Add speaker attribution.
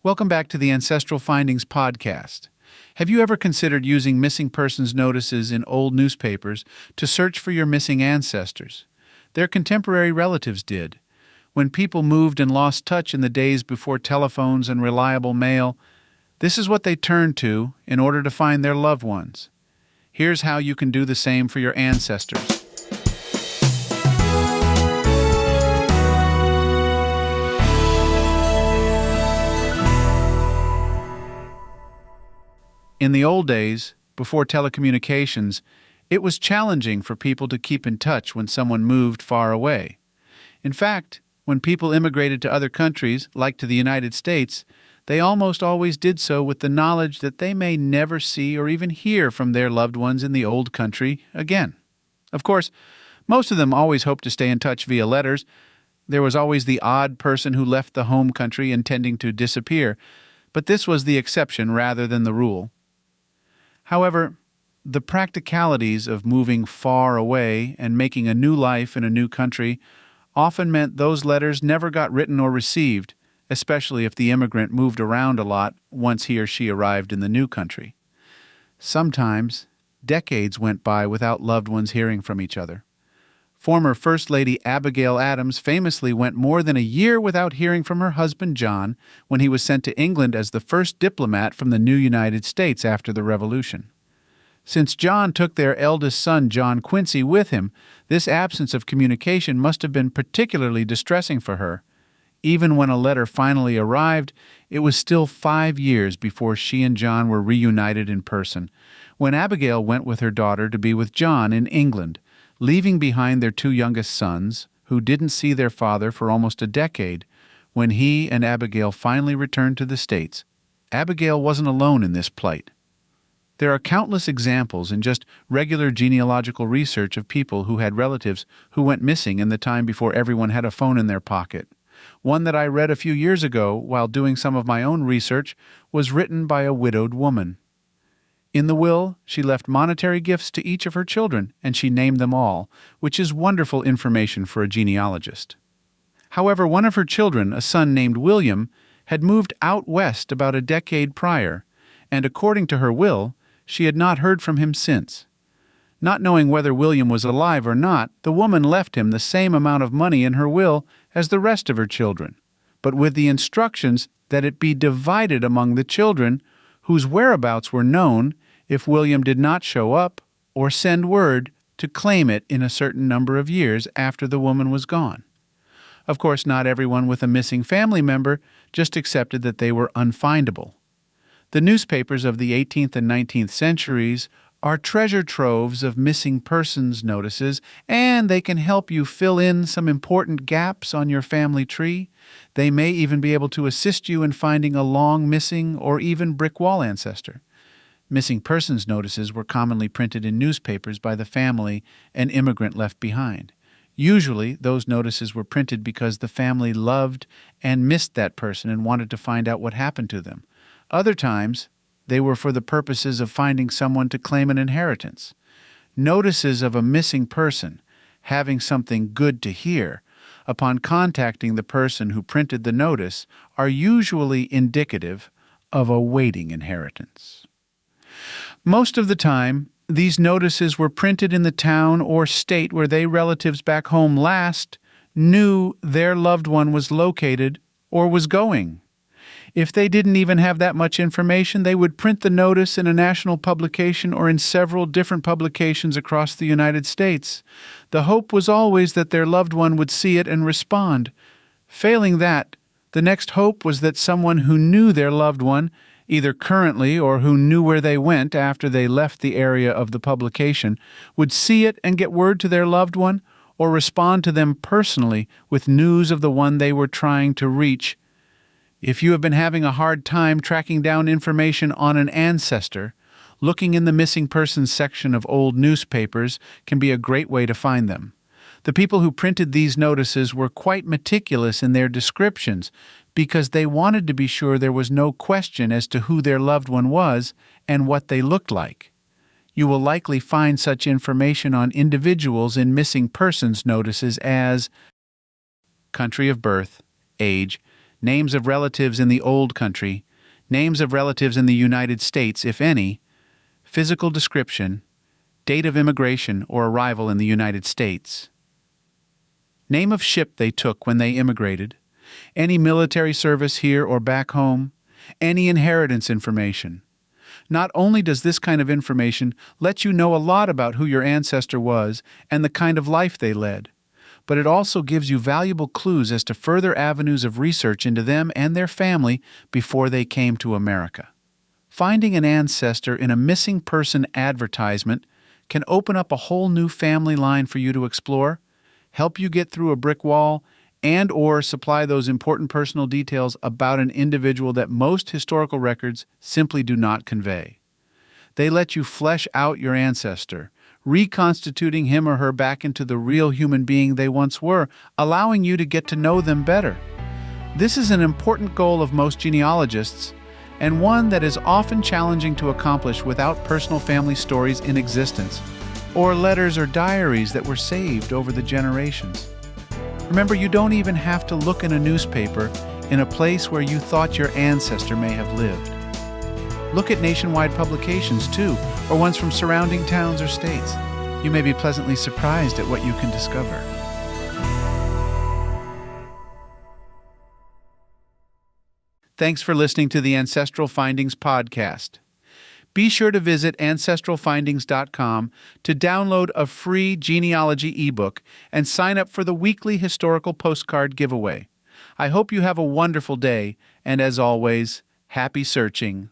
Speaker 1: Welcome back to the Ancestral Findings podcast. Have you ever considered using missing persons notices in old newspapers to search for your missing ancestors? Their contemporary relatives did. When people moved and lost touch in the days before telephones and reliable mail, this is what they turned to in order to find their loved ones. Here's how you can do the same for your ancestors. In the old days, before telecommunications, it was challenging for people to keep in touch when someone moved far away. In fact, when people immigrated to other countries, like to the United States, they almost always did so with the knowledge that they may never see or even hear from their loved ones in the old country again. Of course, most of them always hoped to stay in touch via letters. There was always the odd person who left the home country intending to disappear, but this was the exception rather than the rule. However, the practicalities of moving far away and making a new life in a new country often meant those letters never got written or received, especially if the immigrant moved around a lot once he or she arrived in the new country. Sometimes, decades went by without loved ones hearing from each other. Former First Lady Abigail Adams famously went more than a year without hearing from her husband John when he was sent to England as the first diplomat from the new United States after the Revolution. Since John took their eldest son, John Quincy, with him, this absence of communication must have been particularly distressing for her. Even when a letter finally arrived, it was still 5 years before she and John were reunited in person, when Abigail went with her daughter to be with John in England, leaving behind their 2 youngest sons, who didn't see their father for almost a decade. When he and Abigail finally returned to the States, Abigail wasn't alone in this plight. There are countless examples in just regular genealogical research of people who had relatives who went missing in the time before everyone had a phone in their pocket. One that I read a few years ago while doing some of my own research was written by a widowed woman. In the will, she left monetary gifts to each of her children, and she named them all, which is wonderful information for a genealogist. However, one of her children, a son named William, had moved out west about a decade prior, and according to her will, she had not heard from him since. Not knowing whether William was alive or not, the woman left him the same amount of money in her will as the rest of her children, but with the instructions that it be divided among the children whose whereabouts were known if William did not show up or send word to claim it in a certain number of years after the woman was gone. Of course, not everyone with a missing family member just accepted that they were unfindable. The newspapers of the 18th and 19th centuries are treasure troves of missing persons notices, and they can help you fill in some important gaps on your family tree. They may even be able to assist you in finding a long missing or even brick wall ancestor. Missing persons notices were commonly printed in newspapers by the family an immigrant left behind. Usually, those notices were printed because the family loved and missed that person and wanted to find out what happened to them. Other times, they were for the purposes of finding someone to claim an inheritance. Notices of a missing person, having something good to hear, upon contacting the person who printed the notice, are usually indicative of a waiting inheritance. Most of the time, these notices were printed in the town or state where they relatives back home last knew their loved one was located or was going. If they didn't even have that much information, they would print the notice in a national publication or in several different publications across the United States. The hope was always that their loved one would see it and respond. Failing that, the next hope was that someone who knew their loved one, either currently or who knew where they went after they left the area of the publication, would see it and get word to their loved one or respond to them personally with news of the one they were trying to reach. If you have been having a hard time tracking down information on an ancestor, looking in the missing persons section of old newspapers can be a great way to find them. The people who printed these notices were quite meticulous in their descriptions because they wanted to be sure there was no question as to who their loved one was and what they looked like. You will likely find such information on individuals in missing persons notices as country of birth, age, names of relatives in the old country, names of relatives in the United States, if any, physical description, date of immigration or arrival in the United States, name of ship they took when they immigrated, any military service here or back home, any inheritance information. Not only does this kind of information let you know a lot about who your ancestor was and the kind of life they led, but it also gives you valuable clues as to further avenues of research into them and their family before they came to America. Finding an ancestor in a missing person advertisement can open up a whole new family line for you to explore, help you get through a brick wall, and/or supply those important personal details about an individual that most historical records simply do not convey. They let you flesh out your ancestor, reconstituting him or her back into the real human being they once were, allowing you to get to know them better. This is an important goal of most genealogists, and one that is often challenging to accomplish without personal family stories in existence, or letters or diaries that were saved over the generations. Remember, you don't even have to look in a newspaper in a place where you thought your ancestor may have lived. Look at nationwide publications too, or ones from surrounding towns or states. You may be pleasantly surprised at what you can discover. Thanks for listening to the Ancestral Findings podcast. Be sure to visit ancestralfindings.com to download a free genealogy ebook and sign up for the weekly historical postcard giveaway. I hope you have a wonderful day, and as always, happy searching.